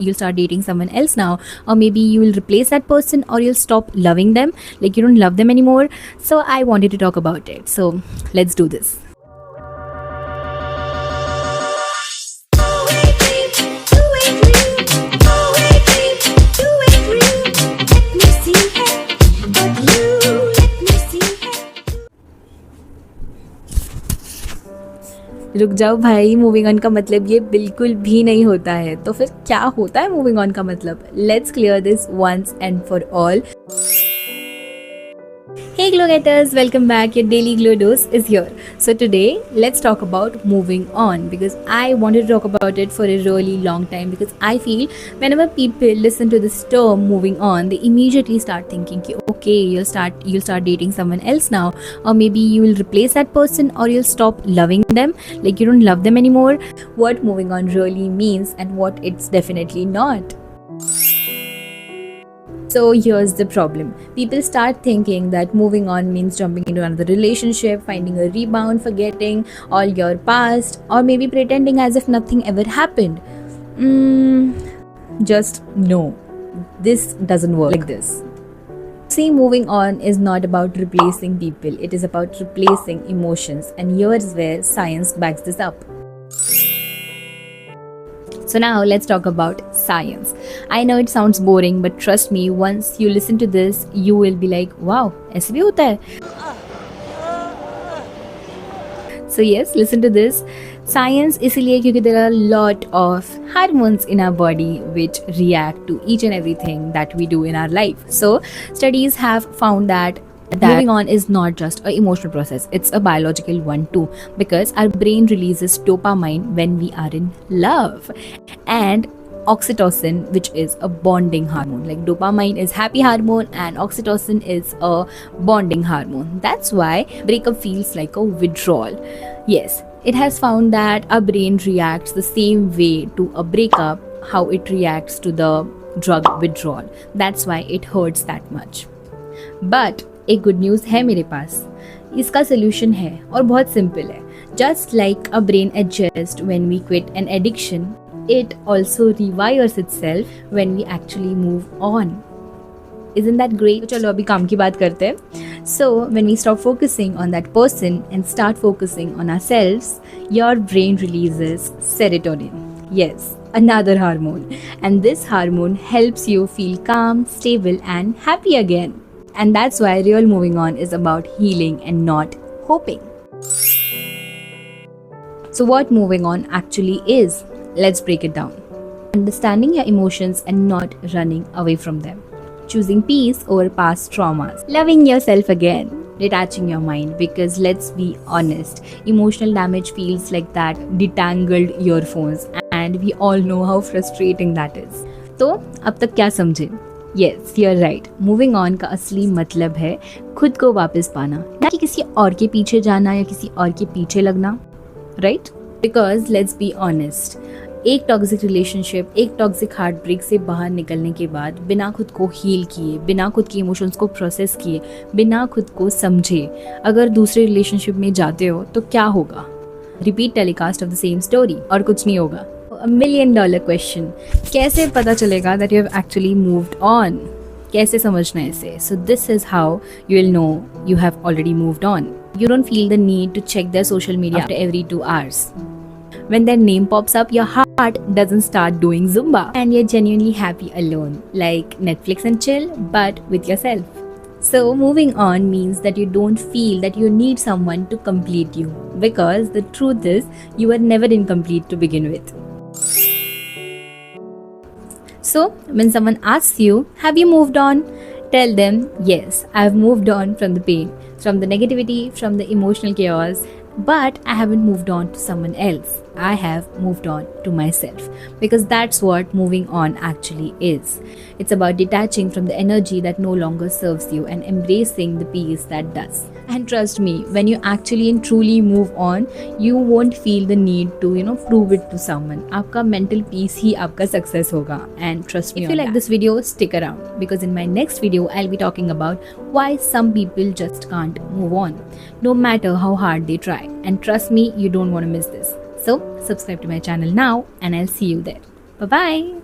you'll start dating someone else now, or maybe you will replace that person, or you'll stop loving them, like you don't love them anymore. So I wanted to talk about it, so let's do this. रुक जाओ भाई, moving on का मतलब ये बिल्कुल भी नहीं होता है। तो फिर क्या होता है मूविंग ऑन का मतलब? Let's clear this once and for all. Hey Glow Getters, welcome back. Your daily glow dose is here. So today, let's talk about moving on, because I wanted to talk about it for a really long time, because I feel whenever people listen to this term moving on, they immediately start thinking ki, okay, you'll start dating someone else now, or maybe you will replace that person, or you'll stop loving them, like you don't love them anymore. What moving on really means and what it's definitely not. So here's the problem. People start thinking that moving on means jumping into another relationship, finding a rebound, forgetting all your past, or maybe pretending as if nothing ever happened. Just no. This doesn't work like this. See, moving on is not about replacing people. It is about replacing emotions. And here's where science backs this up. So now let's talk about science. I know it sounds boring, but trust me, once you listen to this, you will be like, wow, ऐसे भी होता है? So yes, listen to this. Science इसलिए क्योंकि there are a lot of hormones in our body which react to each and everything that we do in our life. So studies have found that moving on is not just an emotional process, it's a biological one too, because our brain releases dopamine when we are in love, and oxytocin, which is a bonding hormone. Like dopamine is happy hormone and oxytocin is a bonding hormone. That's why breakup feels like a withdrawal. Yes, it has found that our brain reacts the same way to a breakup how it reacts to the drug withdrawal. That's why it hurts that much. But एक good news है मेरे पास, इसका solution है और बहुत simple है. Just like a brain adjust when we quit an addiction, it also rewires itself when we actually move on. Isn't that great? तो चलो अभी काम की बात करते हैं. So when we stop focusing on that person and start focusing on ourselves, your brain releases serotonin. Yes, another hormone. And this hormone helps you feel calm, stable and happy again. And that's why real moving on is about healing and not hoping. So what moving on actually is? Let's break it down. Understanding your emotions and not running away from them. Choosing peace over past traumas. Loving yourself again. Detaching your mind, because let's be honest, emotional damage feels like that detangled earphones, and we all know how frustrating that is. तो अब तक क्या समझे? Yes, you're right. Moving on का असली मतलब है खुद को वापस पाना, ना कि किसी और के पीछे जाना या किसी और के पीछे लगना, right? Because let's be honest, एक टॉक्सिक रिलेशनशिप, एक टॉक्सिक हार्ट ब्रेक से बाहर निकलने के बाद बिना खुद को हील किए, बिना खुद के इमोशंस को प्रोसेस किए, बिना खुद को समझे अगर दूसरे रिलेशनशिप में जाते हो तो क्या होगा? Repeat telecast of the same story, और कुछ नहीं होगा. A $1 million question. कैसे पता चलेगा that you have actually moved on? कैसे समझना है इसे? So this is how you will know you have already moved on. You don't feel the need to check their social media after every 2 hours. When their name pops up, your heart doesn't start doing Zumba, and you're genuinely happy alone, like Netflix and chill, but with yourself. So moving on means that you don't feel that you need someone to complete you, because the truth is you were never incomplete to begin with. So when someone asks you, have you moved on? Tell them, yes, I've moved on from the pain, from the negativity, from the emotional chaos, but I haven't moved on to someone else. I have moved on to myself, because that's what moving on actually is. It's about detaching from the energy that no longer serves you and embracing the peace that does. And trust me, when you actually and truly move on, you won't feel the need to, prove it to someone. आपका mental peace ही आपका success होगा. And trust me, if you like this video, stick around, because in my next video, I'll be talking about why some people just can't move on, no matter how hard they try. And trust me, you don't want to miss this. So subscribe to my channel now, and I'll see you there. Bye bye.